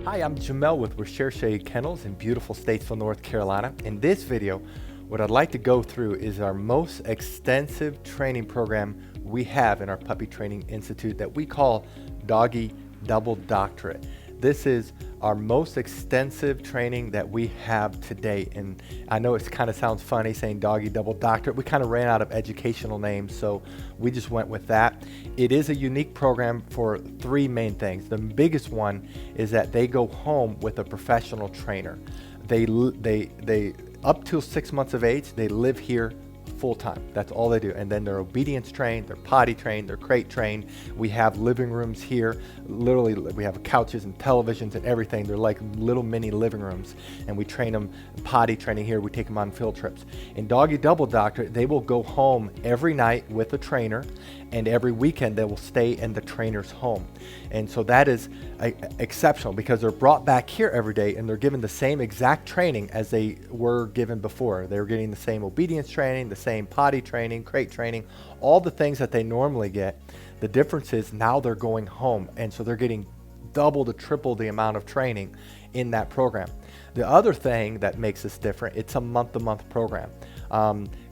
Hi, I'm Jamel with Recherche Kennels in beautiful Statesville, North Carolina. In this video, what I'd like to go through is our most extensive training program we have in our Puppy Training Institute that we call Doggy Double Doctorate. This is our most extensive training that we have to date. And I know it kind of sounds funny saying Doggy Double Doctorate. We kind of ran out of educational names, so we just went with that. It is a unique program for three main things. The biggest one is that they go home with a professional trainer. They up till 6 months of age, they live here full time. That's all they do. And then they're obedience trained, they're potty trained, they're crate trained. We have living rooms here. Literally, we have couches and televisions and everything. They're like little mini living rooms. And we train them potty training here. We take them on field trips. In Doggy Double Doctorate, they will go home every night with a trainer, and every weekend they will stay in the trainer's home. And so that is exceptional because they're brought back here every day and they're given the same exact training as they were given before. They were getting the same obedience training, the same potty training, crate training, all the things that they normally get. The difference is now they're going home, and so they're getting double to triple the amount of training in that program. The other thing that makes this different, it's a month-to-month program.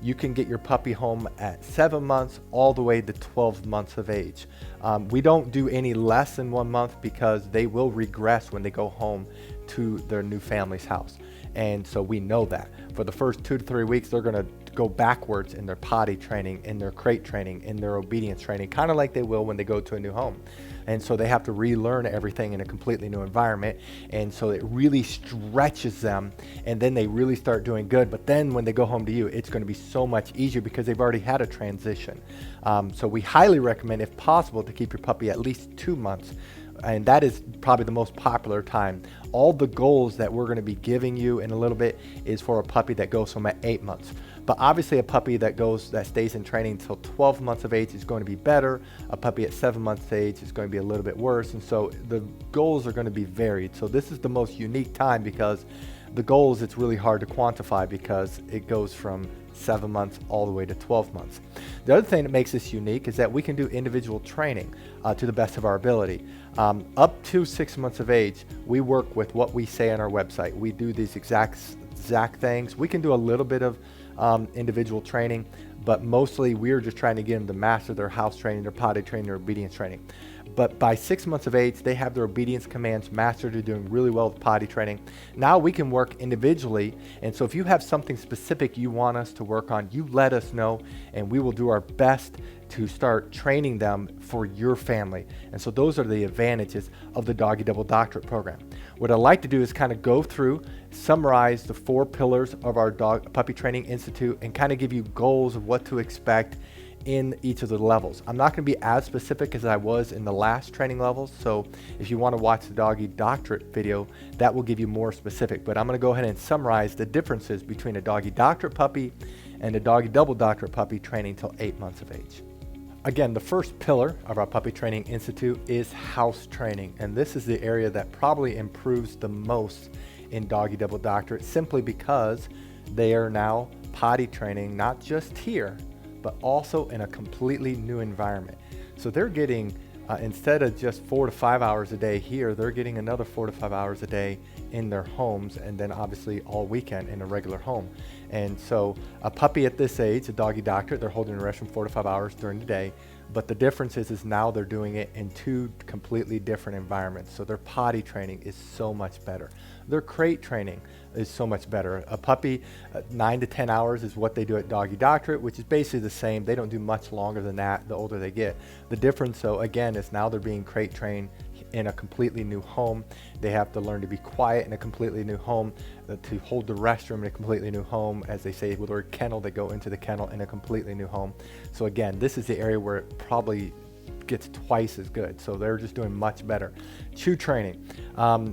You can get your puppy home at 7 months all the way to 12 months of age. We don't do any less than 1 month because they will regress when they go home to their new family's house. And so we know that. For the first 2 to 3 weeks, they're gonna go backwards in their potty training, in their crate training, in their obedience training, kind of like they will when they go to a new home. And so they have to relearn everything in a completely new environment. And so it really stretches them, and then they really start doing good. But then when they go home to you, it's going to be so much easier because they've already had a transition. So we highly recommend, if possible, to keep your puppy at least 2 months. And that is probably the most popular time. All the goals that we're going to be giving you in a little bit is for a puppy that goes home at 8 months. But obviously a puppy that stays in training until 12 months of age is going to be better. A puppy at 7 months of age is going to be a little bit worse. And so the goals are going to be varied. So this is the most unique time because the goals, it's really hard to quantify because it goes from 7 months all the way to 12 months. The other thing that makes this unique is that we can do individual training to the best of our ability. Up to 6 months of age, we work with what we say on our website. We do these exact things. We can do a little bit of individual training, but mostly we're just trying to get them to master their house training, their potty training, their obedience training. But by 6 months of age, they have their obedience commands mastered. They're doing really well with potty training. Now we can work individually. And so if you have something specific you want us to work on, you let us know, and we will do our best to start training them for your family. And so those are the advantages of the Doggy Double Doctorate program. What I'd like to do is kind of go through, summarize the 4 pillars of our Puppy Training Institute, and kind of give you goals of what to expect in each of the levels. I'm not going to be as specific as I was in the last training levels, so if you want to watch the Doggy Doctorate video, that will give you more specific. But I'm going to go ahead and summarize the differences between a Doggy Doctorate puppy and a Doggy Double Doctorate puppy training till 8 months of age. Again, the first pillar of our Puppy Training Institute is house training, and this is the area that probably improves the most in Doggy Double Doctorate, simply because they are now potty training not just here, but also in a completely new environment. So they're getting, instead of just 4 to 5 hours a day here, they're getting another 4 to 5 hours a day in their homes, and then obviously all weekend in a regular home. And so a puppy at this age, a Doggy Doctorate, they're holding a rest from 4 to 5 hours during the day. But the difference is now they're doing it in 2 completely different environments. So their potty training is so much better. Their crate training is so much better. A puppy, 9 to 10 hours is what they do at Doggy Doctorate, which is basically the same. They don't do much longer than that the older they get. The difference, though, again, is now they're being crate trained in a completely new home. They have to learn to be quiet in a completely new home, to hold the restroom in a completely new home. As they say with the word kennel, they go into the kennel in a completely new home. So again, this is the area where it probably gets twice as good. So they're just doing much better. Chew training.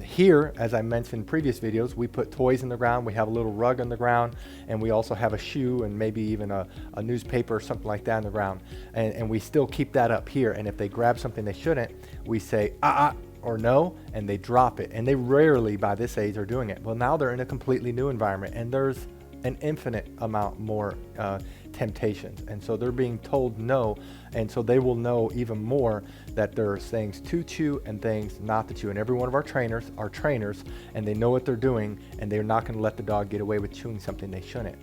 Here, as I mentioned in previous videos, we put toys in the ground. We have a little rug on the ground, and we also have a shoe and maybe even a newspaper or something like that on the ground. And we still keep that up here. And if they grab something they shouldn't, we say, or no, and they drop it. And they rarely, by this age, are doing it. Well, now they're in a completely new environment, and there's an infinite amount more temptations. And so they're being told no, and so they will know even more that there are things to chew and things not to chew. And every one of our trainers are trainers, and they know what they're doing, and they're not going to let the dog get away with chewing something they shouldn't.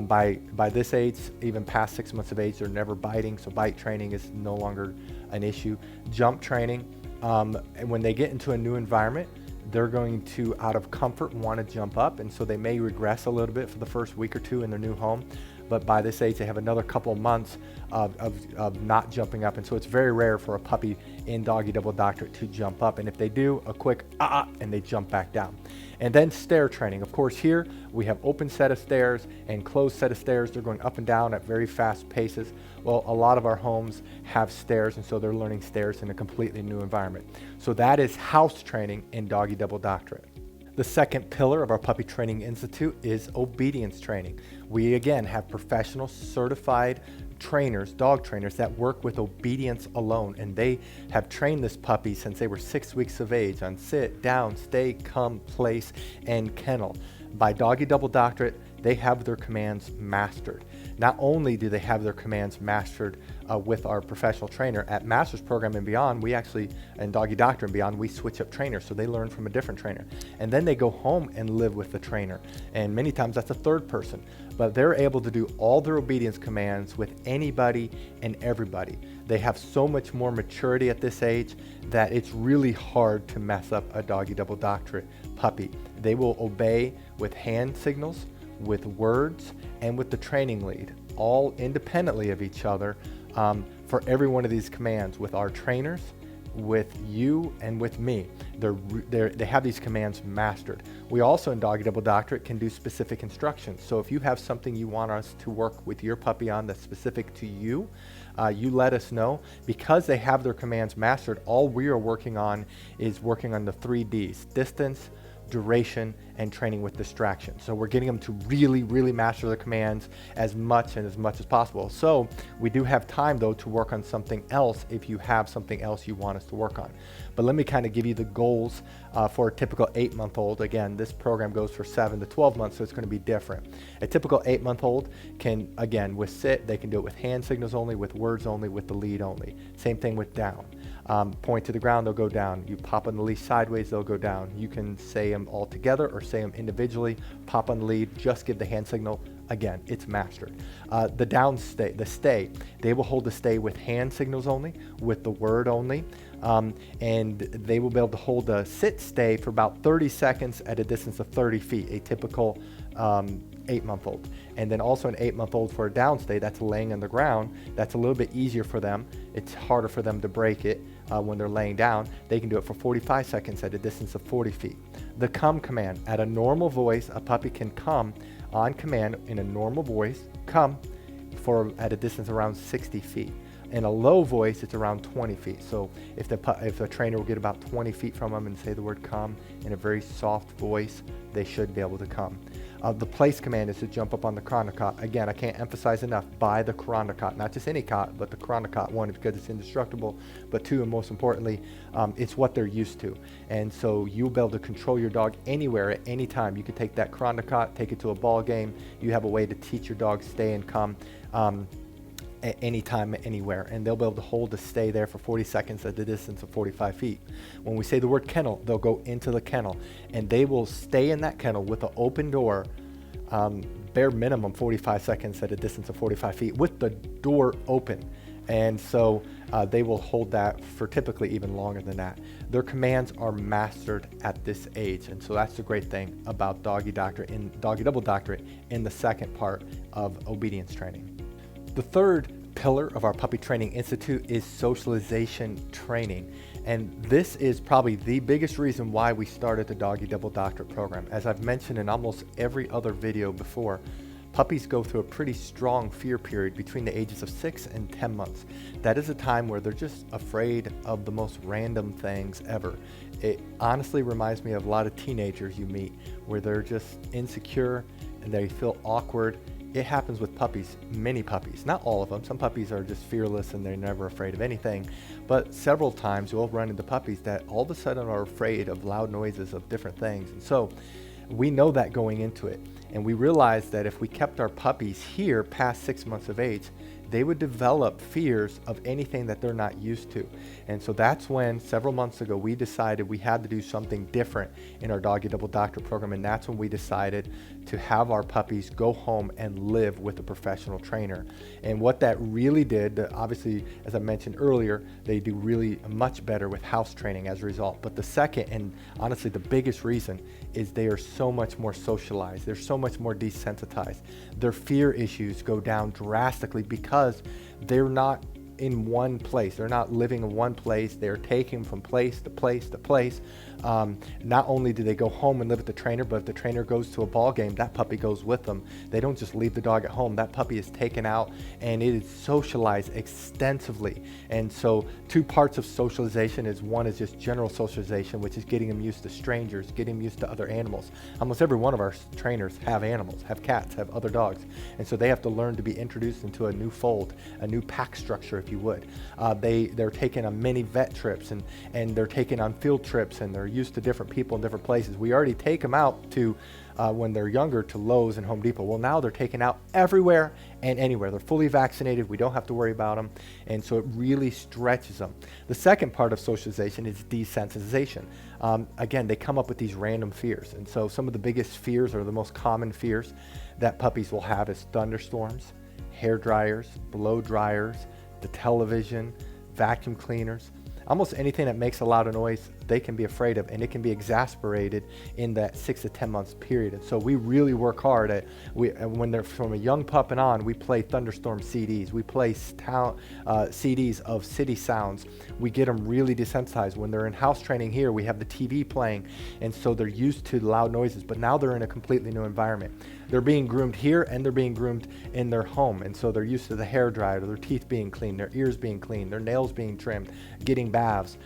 By this age, even past 6 months of age, they're never biting, so bite training is no longer an issue. Jump training, and when they get into a new environment, they're going to, out of comfort, want to jump up, and so they may regress a little bit for the first week or two in their new home. But by this age, they have another couple of months of not jumping up, and so it's very rare for a puppy in Doggy Double Doctorate to jump up. And if they do, a quick and they jump back down. And then stair training. Of course, here we have open set of stairs and closed set of stairs. They're going up and down at very fast paces. Well, a lot of our homes have stairs, and so they're learning stairs in a completely new environment. So that is house training in Doggy Double Doctorate. The second pillar of our Puppy Training Institute is obedience training. We again have professional certified trainers, dog trainers, that work with obedience alone, and they have trained this puppy since they were 6 weeks of age on sit, down, stay, come, place, and kennel. By Doggy Double Doctorate, they have their commands mastered. Not only do they have their commands mastered with our professional trainer at Master's Program and beyond, we actually, in Doggy Doctor and beyond, we switch up trainers, so they learn from a different trainer. And then they go home and live with the trainer. And many times that's a third person. But they're able to do all their obedience commands with anybody and everybody. They have so much more maturity at this age that it's really hard to mess up a Doggy Double Doctorate puppy. They will obey with hand signals, with words, and with the training lead, all independently of each other, for every one of these commands with our trainers, with you, and with me. They have these commands mastered. We also in Doggy Double Doctorate can do specific instructions. So if you have something you want us to work with your puppy on that's specific to you, you let us know. Because they have their commands mastered, all we are working on is working on the 3 Ds: distance, duration, and training with distraction. So we're getting them to really master the commands as much as possible. So we do have time though to work on something else if you have something else you want us to work on. But let me kind of give you the goals for a typical 8-month-old. Again, this program goes for 7 to 12 months, so it's going to be different. A typical 8-month-old can, again, with sit, they can do it with hand signals only, with words only, with the lead only. Same thing with down. Point to the ground, they'll go down. You pop on the leash sideways, they'll go down. You can say them all together or say them individually. Pop on the lead, just give the hand signal. Again, it's mastered. The down stay, they will hold the stay with hand signals only, with the word only, and they will be able to hold a sit stay for about 30 seconds at a distance of 30 feet, a typical 8-month-old. And then also an 8-month-old for a down stay, that's laying on the ground. That's a little bit easier for them. It's harder for them to break it when they're laying down. They can do it for 45 seconds at a distance of 40 feet. The come command, at a normal voice, a puppy can come on command in a normal voice, come, for at a distance around 60 feet. In a low voice, it's around 20 feet. So if the trainer will get about 20 feet from them and say the word come in a very soft voice, they should be able to come. The place command is to jump up on the chronocot. Again, I can't emphasize enough, by the chronocot, not just any cot, but the chronocot. 1, because it's indestructible, but 2, and most importantly, it's what they're used to. And so you'll be able to control your dog anywhere at any time. You can take that chronocot, take it to a ball game. You have a way to teach your dog stay and come at any time, anywhere, and they'll be able to hold the stay there for 40 seconds at the distance of 45 feet. When we say the word kennel, they'll go into the kennel, and they will stay in that kennel with the open door, bare minimum 45 seconds at a distance of 45 feet with the door open. And so they will hold that for typically even longer than that. Their commands are mastered at this age, and so that's the great thing about Doggy Double Doctorate in the second part of obedience training. The third pillar of our Puppy Training Institute is socialization training. And this is probably the biggest reason why we started the Doggy Double Doctorate program. As I've mentioned in almost every other video before, puppies go through a pretty strong fear period between the ages of 6 and 10 months. That is a time where they're just afraid of the most random things ever. It honestly reminds me of a lot of teenagers you meet where they're just insecure and they feel awkward. It happens with puppies, many puppies, not all of them. Some puppies are just fearless and they're never afraid of anything. But several times we'll run into puppies that all of a sudden are afraid of loud noises, of different things. And so We know that going into it. And we realized that if we kept our puppies here past 6 months of age, they would develop fears of anything that they're not used to. And so that's when several months ago we decided we had to do something different in our Doggy Double Doctorate program. And that's when we decided to have our puppies go home and live with a professional trainer. And what that really did, obviously, as I mentioned earlier, they do really much better with house training as a result. But the second, and honestly the biggest reason, is they are so much more socialized. They're so much more desensitized. Their fear issues go down drastically because they're not in one place. They're not living in one place. They're taking from place to place to place. Not only do they go home and live with the trainer, but if the trainer goes to a ball game, that puppy goes with them. They don't just leave the dog at home. That puppy is taken out and it is socialized extensively. And so 2 parts of socialization is, one is just general socialization, which is getting them used to strangers, getting them used to other animals. Almost every one of our trainers have animals, have cats, have other dogs. And so they have to learn to be introduced into a new fold, a new pack structure, if you would. They're taking on many vet trips and they're taking on field trips, and they're used to different people in different places. We already take them out to, when they're younger, to Lowe's and Home Depot. Well, now they're taken out everywhere and anywhere. They're fully vaccinated. We don't have to worry about them. And so it really stretches them. The second part of socialization is desensitization. Again, they come up with these random fears. And so some of the biggest fears, or the most common fears that puppies will have, is thunderstorms, hair dryers, blow dryers, the television, vacuum cleaners. Almost anything that makes a lot of noise, they can be afraid of, and it can be exasperated in that 6 to 10 months period. And so we really work hard at, when they're from a young pup and on, we play thunderstorm CDs. We play CDs of city sounds. We get them really desensitized. When they're in house training here, we have the TV playing, and so they're used to loud noises, but now they're in a completely new environment. They're being groomed here and they're being groomed in their home. And so they're used to the hair dryer, their teeth being cleaned, their ears being cleaned, their nails being trimmed, getting baths.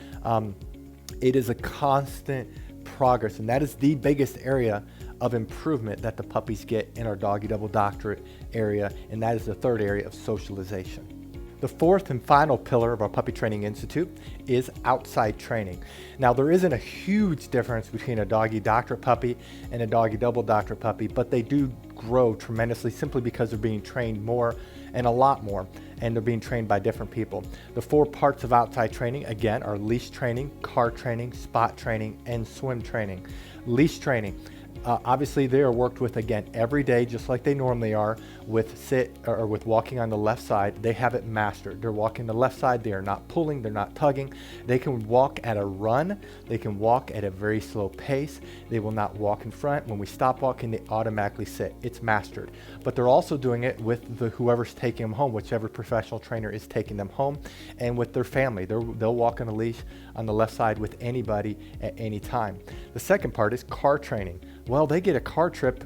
It is a constant progress, and that is the biggest area of improvement that the puppies get in our Doggy Double Doctorate area, and that is the third area of socialization. The fourth and final pillar of our Puppy Training Institute is outside training. Now, there isn't a huge difference between a Doggy Doctorate puppy and a Doggy Double Doctorate puppy, but they do grow tremendously simply because they're being trained more and a lot more, and they're being trained by different people. The 4 parts of outside training, again, are leash training, car training, spot training, and swim training. Leash training. Obviously, they are worked with, again, every day, just like they normally are, with sit or with walking on the left side. They have it mastered. They're walking the left side. They are not pulling. They're not tugging. They can walk at a run. They can walk at a very slow pace. They will not walk in front. When we stop walking, they automatically sit. It's mastered. But they're also doing it with whoever's taking them home, whichever professional trainer is taking them home, and with their family. They'll walk on a leash on the left side with anybody at any time. The second part is car training. Well, they get a car trip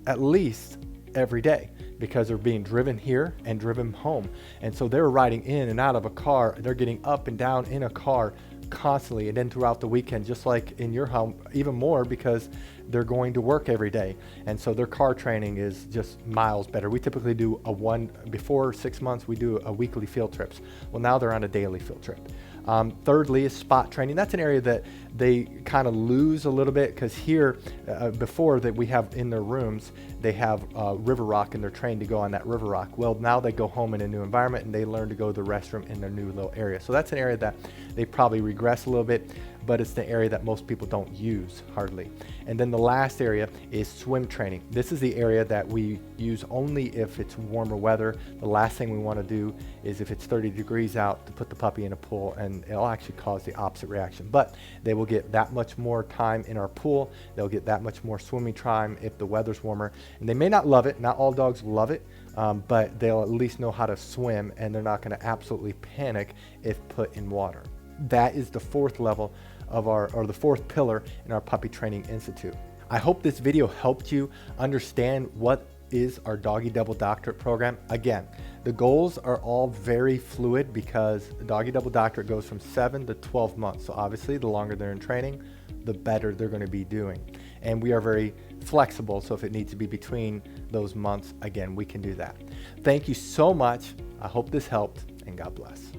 at least every day because they're being driven here and driven home. And so they're riding in and out of a car. They're getting up and down in a car constantly, and then throughout the weekend, just like in your home, even more because they're going to work every day. And so their car training is just miles better. We typically do before 6 months, we do a weekly field trips. Well, now they're on a daily field trip. Thirdly is spot training. That's an area that they kind of lose a little bit because here, before that we have in their rooms, they have river rock and they're trained to go on that river rock. Well, now they go home in a new environment and they learn to go to the restroom in their new little area. So that's an area that they probably regress a little bit, but it's the area that most people don't use hardly. And then the last area is swim training. This is the area that we use only if it's warmer weather. The last thing we want to do is if it's 30 degrees out to put the puppy in a pool, and it'll actually cause the opposite reaction. But they will get that much more time in our pool. They'll get that much more swimming time if the weather's warmer. And they may not love it. Not all dogs love it, but they'll at least know how to swim, and they're not going to absolutely panic if put in water. That is the fourth level of the fourth pillar in our Puppy Training Institute. I hope this video helped you understand what is our Doggy Double Doctorate program. Again, the goals are all very fluid because the Doggy Double Doctorate goes from 7 to 12 months. So obviously the longer they're in training, the better they're going to be doing. And we are very flexible, so if it needs to be between those months, again, we can do that. Thank you so much. I hope this helped, and God bless.